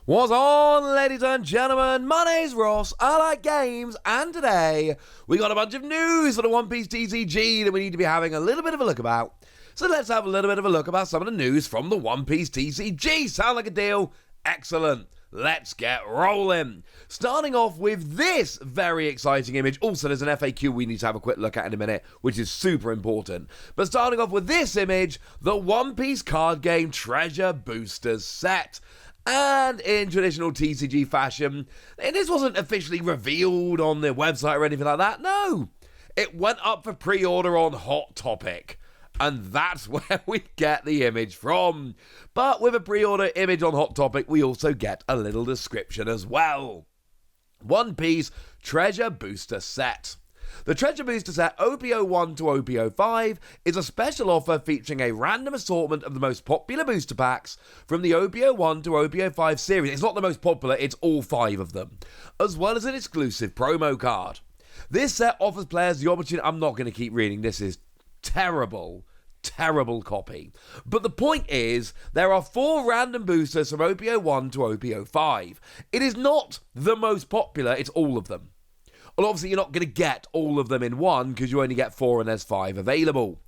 What's on, ladies and gentlemen? My name's Ross, I like games, and today we got a bunch of news for the One Piece TCG that we need to be having a little bit of a look about. So let's have a little bit of a look about some of the news from the One Piece TCG. Sound like a deal? Excellent. Let's get rolling. Starting off with this very exciting image. Also, there's an FAQ we need to have a quick look at in a minute, which is super important. But starting off with this image, the One Piece card game Treasure Boosters set. And in traditional TCG fashion, this wasn't officially revealed on the website or anything like that. No, it went up for pre-order on Hot Topic. And that's where we get the image from. But with a pre-order image on Hot Topic, we also get a little description as well. One Piece Treasure Booster Set. The Treasure Booster Set OP-01 to OP-05 is a special offer featuring a random assortment of the most popular booster packs from the OP-01 to OP-05 series. It's not the most popular, it's all 5 of them, as well as an exclusive promo card. This set offers players the opportunity... I'm not going to keep reading, this is terrible copy. But the point is, there are 4 random boosters from OP-01 to OP-05. It is not the most popular, it's all of them. Well, obviously, you're not going to get all of them in one because you only get 4 and there's 5 available.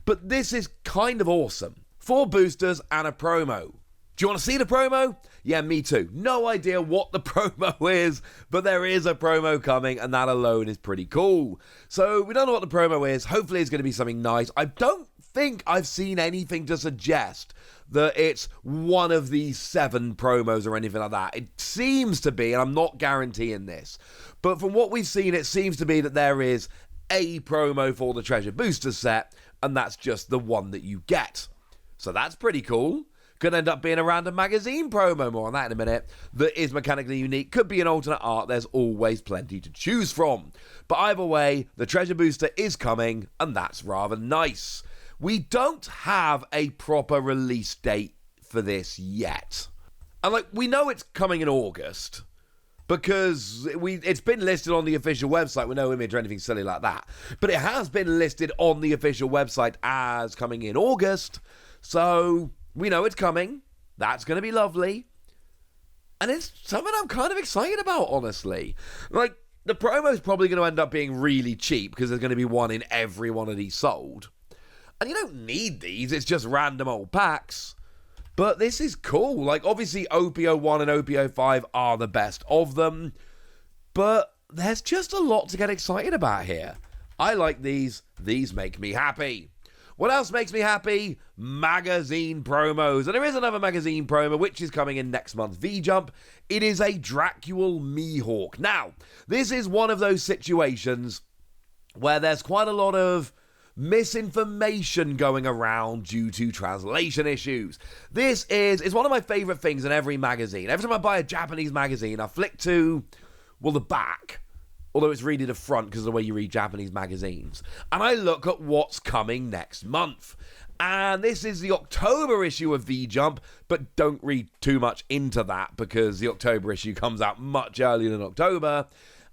But this is kind of awesome. 4 boosters and a promo. Do you want to see the promo? Yeah, me too. No idea what the promo is, but there is a promo coming, and that alone is pretty cool. So we don't know what the promo is. Hopefully it's going to be something nice. I don't think I've seen anything to suggest that it's one of these 7 promos or anything like that. It seems to be, and I'm not guaranteeing this, but from what we've seen, it seems to be that there is a promo for the Treasure Booster set, and that's just the one that you get. So that's pretty cool. Could end up being a random magazine promo, more on that in a minute, that is mechanically unique. Could be an alternate art, there's always plenty to choose from. But either way, the Treasure Booster is coming, and that's rather nice. We don't have a proper release date for this yet. And we know it's coming in August, because it's been listed on the official website with no image or anything silly like that. But it has been listed on the official website as coming in August, so we know it's coming. That's going to be lovely. And it's something I'm kind of excited about, honestly. The promo's probably going to end up being really cheap, because there's going to be one in every one of these sold. And you don't need these, it's just random old packs. But this is cool. Obviously, OP-01 and OP-05 are the best of them. But there's just a lot to get excited about here. I like these. These make me happy. What else makes me happy? Magazine promos. And there is another magazine promo, which is coming in next month's V-Jump. It is a Dracul Mihawk. Now, this is one of those situations where there's quite a lot of misinformation going around due to translation issues. This is one of my favorite things in every magazine. Every time I buy a Japanese magazine, I flick to, the back, although it's really the front because of the way you read Japanese magazines, and I look at what's coming next month. And this is the October issue of V-Jump, but don't read too much into that because the October issue comes out much earlier than October.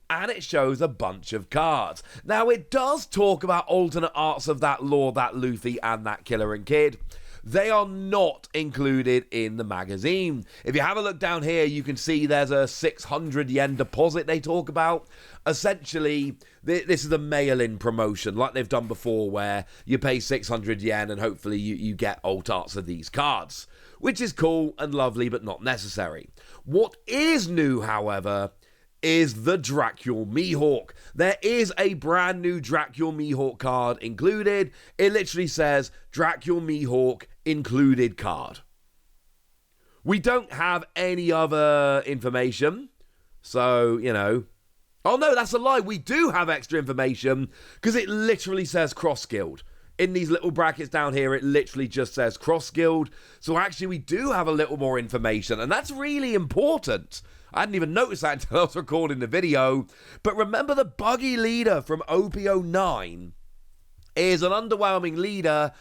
And it shows a bunch of cards. Now, it does talk about alternate arts of that lore, that Luffy, and that Killer and Kid. They are not included in the magazine. If you have a look down here, you can see there's a 600 yen deposit they talk about. Essentially, this is a mail-in promotion, like they've done before, where you pay 600 yen and hopefully you get alt arts of these cards, which is cool and lovely, but not necessary. What is new, however, is the Dracul Mihawk. There is a brand new Dracul Mihawk card included. It literally says Dracul Mihawk included card. We don't have any other information, so, Oh no, that's a lie. We do have extra information because it literally says Cross Guild. In these little brackets down here, it literally just says Cross Guild. So actually, we do have a little more information, and that's really important. I hadn't even noticed that until I was recording the video. But remember, the buggy leader from OP-09 is an underwhelming leader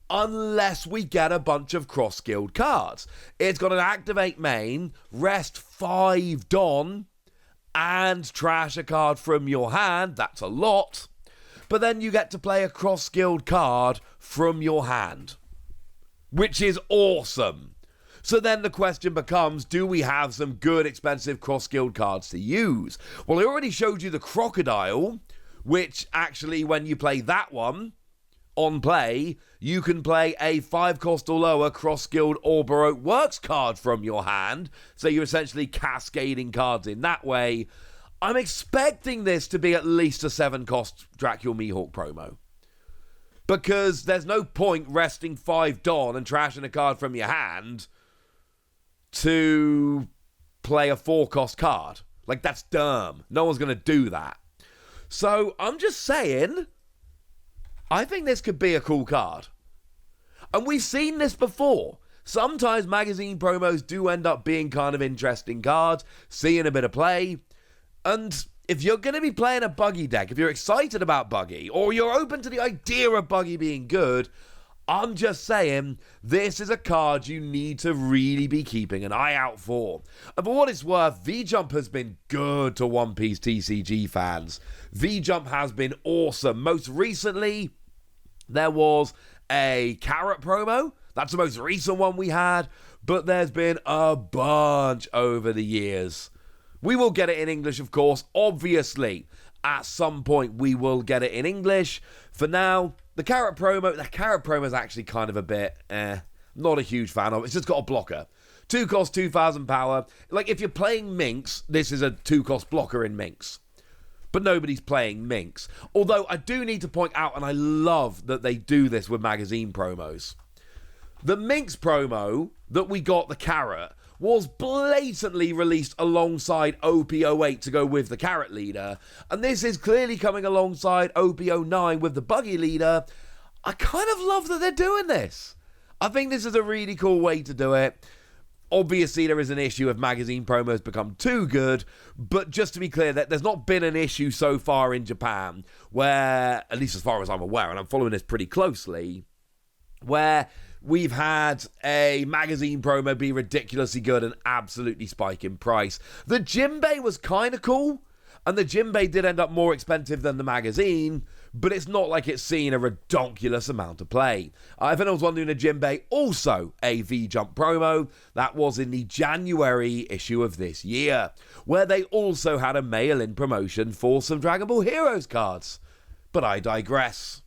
unless we get a bunch of Cross Guild cards. It's got an activate main, rest 5 Don, and trash a card from your hand. That's a lot. But then you get to play a Cross Guild card from your hand, which is awesome. So then the question becomes, do we have some good, expensive cross-skilled cards to use? Well, I already showed you the Crocodile, which actually, when you play that one on play, you can play a 5-cost or lower cross-skilled or Baroque Works card from your hand. So you're essentially cascading cards in that way. I'm expecting this to be at least a 7-cost Dracula Mihawk promo. Because there's no point resting 5 Don and trashing a card from your hand to play a 4-cost card. Like, that's dumb. No one's going to do that. So, I'm just saying, I think this could be a cool card. And we've seen this before. Sometimes magazine promos do end up being kind of interesting cards, seeing a bit of play. And if you're going to be playing a Buggy deck, if you're excited about Buggy, or you're open to the idea of Buggy being good, I'm just saying, this is a card you need to really be keeping an eye out for. And for what it's worth, V-Jump has been good to One Piece TCG fans. V-Jump has been awesome. Most recently, there was a Carrot promo. That's the most recent one we had. But there's been a bunch over the years. We will get it in English, of course. Obviously, at some point, we will get it in English. For now, the Carrot promo is actually kind of a bit, not a huge fan of. It's just got a blocker. 2 cost, 2,000 power. Like, if you're playing Minx, this is a 2-cost blocker in Minx. But nobody's playing Minx. Although, I do need to point out, and I love that they do this with magazine promos. The Minx promo that we got, the Carrot, was blatantly released alongside OP-08 to go with the Carrot leader, and this is clearly coming alongside OP-09 with the Buggy leader. I kind of love that they're doing this. I think this is a really cool way to do it. Obviously, there is an issue if magazine promos become too good, but just to be clear, that there's not been an issue so far in Japan where, at least as far as I'm aware, and I'm following this pretty closely, where we've had a magazine promo be ridiculously good and absolutely spike in price. The Jinbei was kind of cool, and the Jinbei did end up more expensive than the magazine, but it's not like it's seen a redonkulous amount of play. If anyone's wondering, a Jinbei, also a V-Jump promo, that was in the January issue of this year, where they also had a mail-in promotion for some Dragon Ball Heroes cards. But I digress.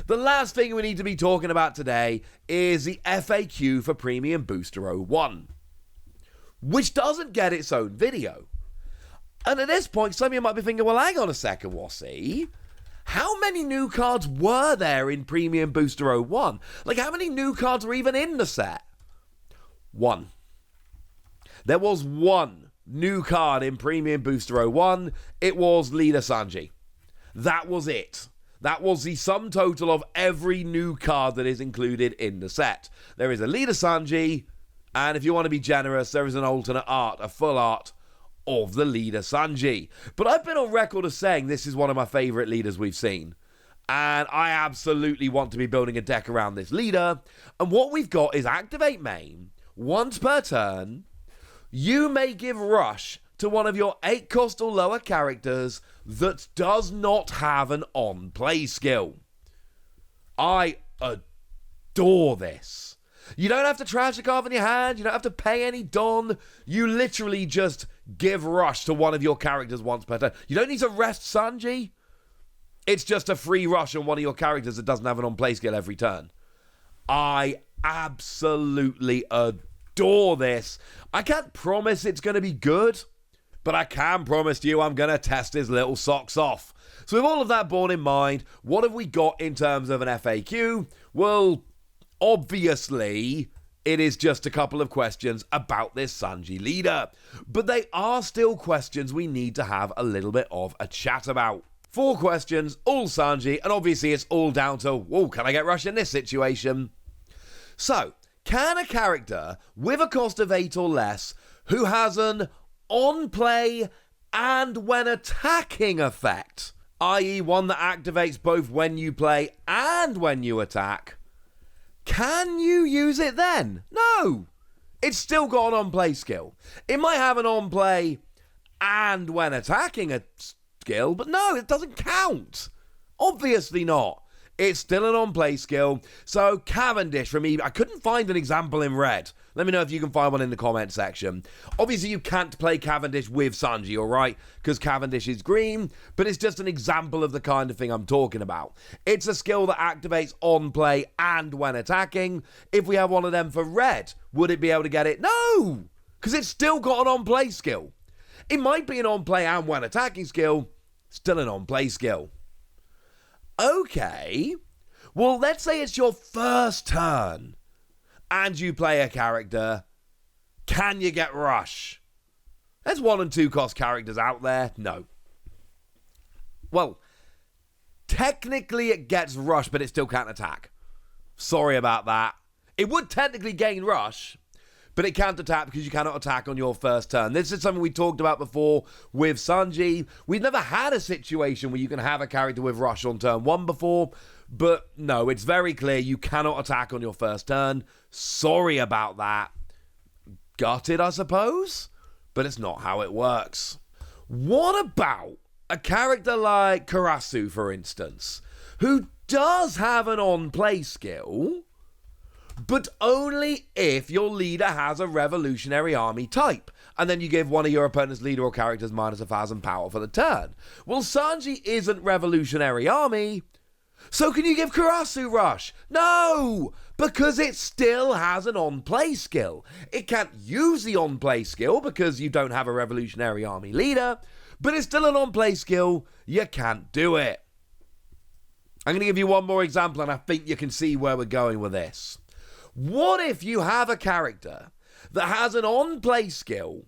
The last thing we need to be talking about today is the FAQ for Premium Booster 01, which doesn't get its own video. And at this point, some of you might be thinking, well, hang on a second, Wassy. How many new cards were there in Premium Booster 01? Like, how many new cards were even in the set? 1. There was 1 new card in Premium Booster 01. It was Leader Sanji. That was it. That was the sum total of every new card that is included in the set. There is a Leader Sanji, and if you want to be generous, there is an alternate art, a full art of the Leader Sanji. But I've been on record as saying this is one of my favourite leaders we've seen. And I absolutely want to be building a deck around this leader. And what we've got is Activate Main. Once per turn, you may give Rush to one of your 8-cost or lower characters that does not have an on-play skill. I adore this. You don't have to trash a card in your hand. You don't have to pay any Don. You literally just give Rush to one of your characters once per turn. You don't need to rest Sanji. It's just a free Rush on one of your characters that doesn't have an on-play skill every turn. I absolutely adore this. I can't promise it's going to be good, but I can promise you I'm going to test his little socks off. So with all of that borne in mind, what have we got in terms of an FAQ? Well, obviously, it is just a couple of questions about this Sanji leader. But they are still questions we need to have a little bit of a chat about. 4 questions, all Sanji, and obviously it's all down to, whoa, can I get Rush in this situation? So, can a character with a cost of 8 or less who has an on-play and when attacking effect, i.e. one that activates both when you play and when you attack, can you use it then? No! It's still got an on-play skill. It might have an on-play and when attacking a skill, but no, it doesn't count. Obviously not. It's still an on-play skill. So Cavendish from me, I couldn't find an example in red. Let me know if you can find one in the comment section. Obviously, you can't play Cavendish with Sanji, all right? Because Cavendish is green, but it's just an example of the kind of thing I'm talking about. It's a skill that activates on play and when attacking. If we have one of them for red, would it be able to get it? No! Because it's still got an on-play skill. It might be an on-play and when attacking skill, still an on-play skill. Okay, well, let's say it's your first turn and you play a character. Can you get Rush? There's 1 and 2 cost characters out there. No. Well, technically it gets Rush, but it still can't attack. Sorry about that. It would technically gain Rush, but it can't attack because you cannot attack on your first turn. This is something we talked about before with Sanji. We've never had a situation where you can have a character with Rush on turn 1 before, but no, it's very clear you cannot attack on your first turn. Sorry about that. Gutted, I suppose, but it's not how it works. What about a character like Karasu, for instance, who does have an on-play skill, but only if your leader has a Revolutionary Army type, and then you give one of your opponent's leader or characters minus 1,000 power for the turn. Well, Sanji isn't Revolutionary Army, so can you give Karasu Rush? No, because it still has an on-play skill. It can't use the on-play skill because you don't have a Revolutionary Army leader, but it's still an on-play skill. You can't do it. I'm going to give you one more example, and I think you can see where we're going with this. What if you have a character that has an on-play skill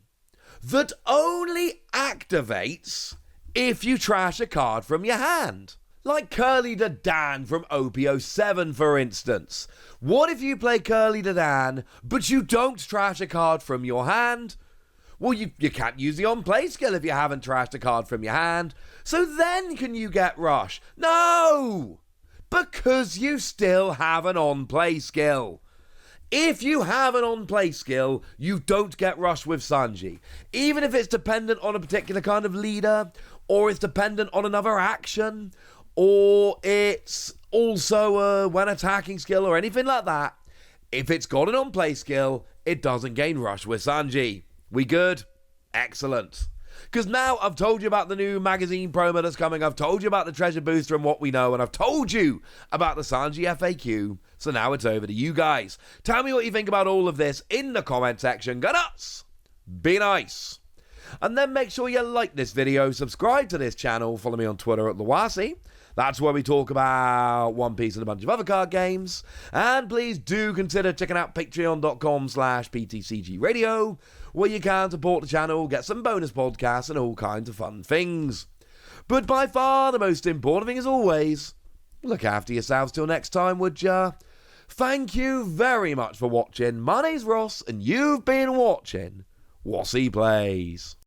that only activates if you trash a card from your hand? Like Curly the Dan from OP07, for instance. What if you play Curly the Dan, but you don't trash a card from your hand? Well, you can't use the on-play skill if you haven't trashed a card from your hand. So then can you get Rush? No! Because you still have an on-play skill. If you have an on-play skill, you don't get Rush with Sanji. Even if it's dependent on a particular kind of leader, or it's dependent on another action, or it's also a when attacking skill or anything like that. If it's got an on-play skill, it doesn't gain Rush with Sanji. We good? Excellent. Because now I've told you about the new magazine promo that's coming, I've told you about the treasure booster and what we know, and I've told you about the Sanji FAQ, so now it's over to you guys. Tell me what you think about all of this in the comment section. Go nuts! Be nice! And then make sure you like this video, subscribe to this channel, follow me on Twitter at Lawasi. That's where we talk about One Piece and a bunch of other card games. And please do consider checking out patreon.com/PTCG Radio, where you can support the channel, get some bonus podcasts, and all kinds of fun things. But by far the most important thing, as always, look after yourselves till next time, would ya? Thank you very much for watching. My name's Ross, and you've been watching Wasi Plays.